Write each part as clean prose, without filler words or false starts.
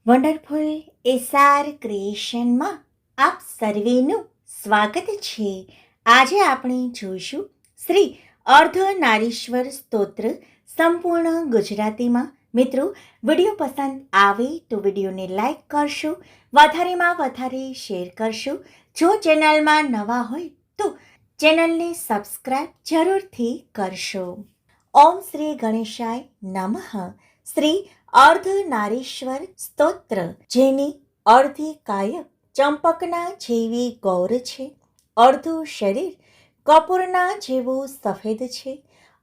Wonderful SR ક્રિએશનમાં આપ સર્વેનું સ્વાગત છે. આજે આપણે જોઈશું શ્રી અર્ધનારીશ્વર સ્તોત્ર સંપૂર્ણ ગુજરાતીમાં. મિત્રો, વિડીયો પસંદ આવે તો વિડીયોને લાઈક કરશો, વધારેમાં વધારે શેર કરશો. જો ચેનલમાં નવા હોય તો ચેનલને સબસ્ક્રાઈબ જરૂરથી કરશો. ઓમ શ્રી ગણેશાય નમઃ. શ્રી અર્ધનારીશ્વર સ્તોત્ર, જેની અડધી કાય ચંપકના જેવી ગૌર છે, અડધું શરીર કપૂરના જેવું સફેદ છે,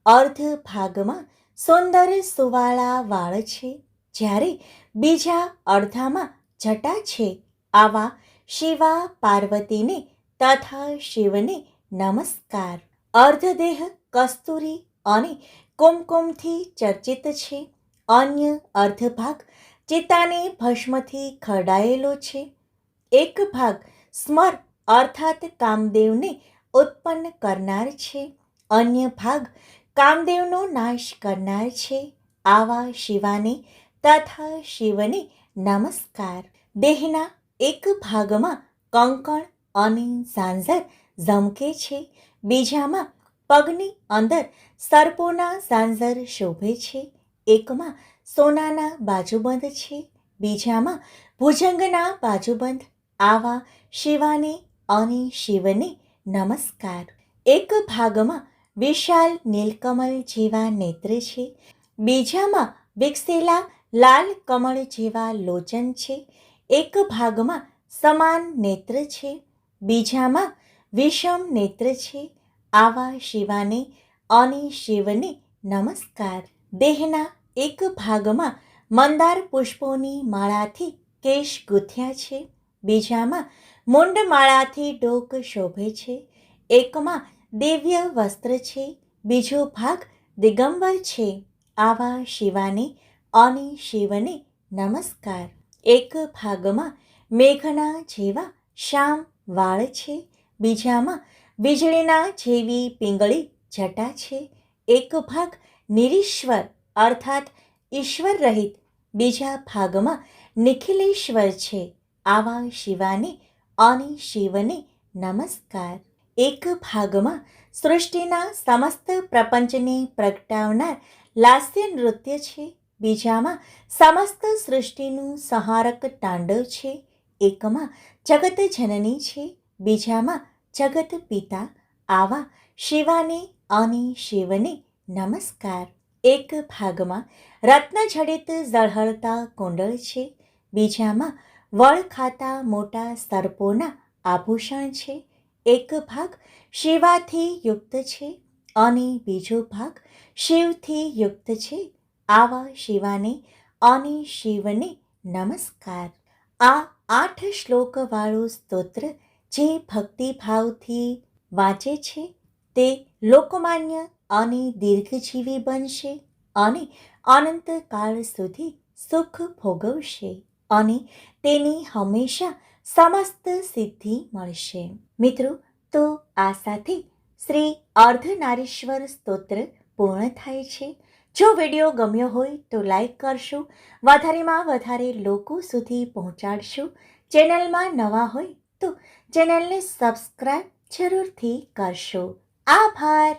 અર્ધ ભાગમાં સુંદર સુવાળા વાળ છે, જ્યારે બીજા અડધામાં જટા છે. આવા શિવા પાર્વતીને તથા શિવને નમસ્કાર. અર્ધદેહ કસ્તુરી અને કુમકુમથી ચર્ચિત છે. અન્ય અર્ધભાગ ચિતાને ભસ્મથી ખરડાયેલો છે. એક ભાગ સ્મર અર્થાત કામદેવને ઉત્પન્ન કરનાર છે. અન્ય ભાગ કામદેવનો નાશ કરનાર છે. આવા શિવાને તથા શિવને નમસ્કાર. દેહના એક ભાગમાં કંકણ અને ઝાંઝર ઝમકે છે, બીજામાં પગની અંદર સર્પોના ઝાંઝર શોભે છે, એકમાં સોનાના બાજુબંધ છે, બીજામાં ભુજંગના બાજુબંધ. આવા શિવાને અને શિવને નમસ્કાર. એક ભાગમાં વિશાળ નીલકમળ જેવા નેત્ર છે, બીજામાં વિકસેલા લાલ કમળ જેવા લોચન છે, એક ભાગમાં સમાન નેત્ર છે, બીજામાં વિષમ નેત્ર છે. આવા શિવાને અને શિવને નમસ્કાર. દેહના એક ભાગમાં મંદાર પુષ્પોની માળાથી કેશ ગૂંથ્યા છે, બીજામાં મુંડમાળાથી ડોક શોભે છે, એકમાં દિવ્ય વસ્ત્ર છે, બીજો ભાગ દિગંબર છે. આવા શિવાને અને શિવને નમસ્કાર. એક ભાગમાં મેઘના જેવા શ્યામ વાળ છે, બીજામાં વીજળીના જેવી પીંગળી જટા છે, એક ભાગ નિરીશ્વર અર્થાત ઈશ્વર રહિત, બીજા ભાગમાં નિખિલેશ્વર છે. આવા શિવાને અને શિવને નમસ્કાર. એક ભાગમાં સૃષ્ટિના સમસ્ત પ્રપંચને પ્રગટાવનાર લાસ્ય નૃત્ય છે, બીજામાં સમસ્ત સૃષ્ટિનું સંહારક તાંડવ છે, એકમાં જગત જનની છે, બીજામાં જગત પિતા. આવા શિવાને અને શિવને નમસ્કાર. એક ભાગમાં રત્નજડિત ઝળહળતા કુંડળ છે, બીજામાં વળ ખાતા મોટા સર્પોના આભૂષણ છે, એક ભાગ શિવાથી યુક્ત છે અને બીજો ભાગ શિવથી યુક્ત છે. આવા શિવાને અને શિવને નમસ્કાર. આ 8 શ્લોકવાળું સ્તોત્ર જે ભક્તિભાવથી વાંચે છે તે લોકમાન્ય અને દીર્ઘજીવી બનશે અને અનંતકાળ સુધી સુખ ભોગવશે અને તેની હંમેશા સમસ્ત સિદ્ધિ મળશે. મિત્રો, તો આ સાથે શ્રી અર્ધનારીશ્વર સ્તોત્ર પૂર્ણ થાય છે. જો વિડીયો ગમ્યો હોય તો લાઈક કરશો, વધારેમાં વધારે લોકો સુધી પહોંચાડશો. ચેનલમાં નવા હોય તો ચેનલને સબસ્ક્રાઈબ જરૂરથી કરશો. આભાર.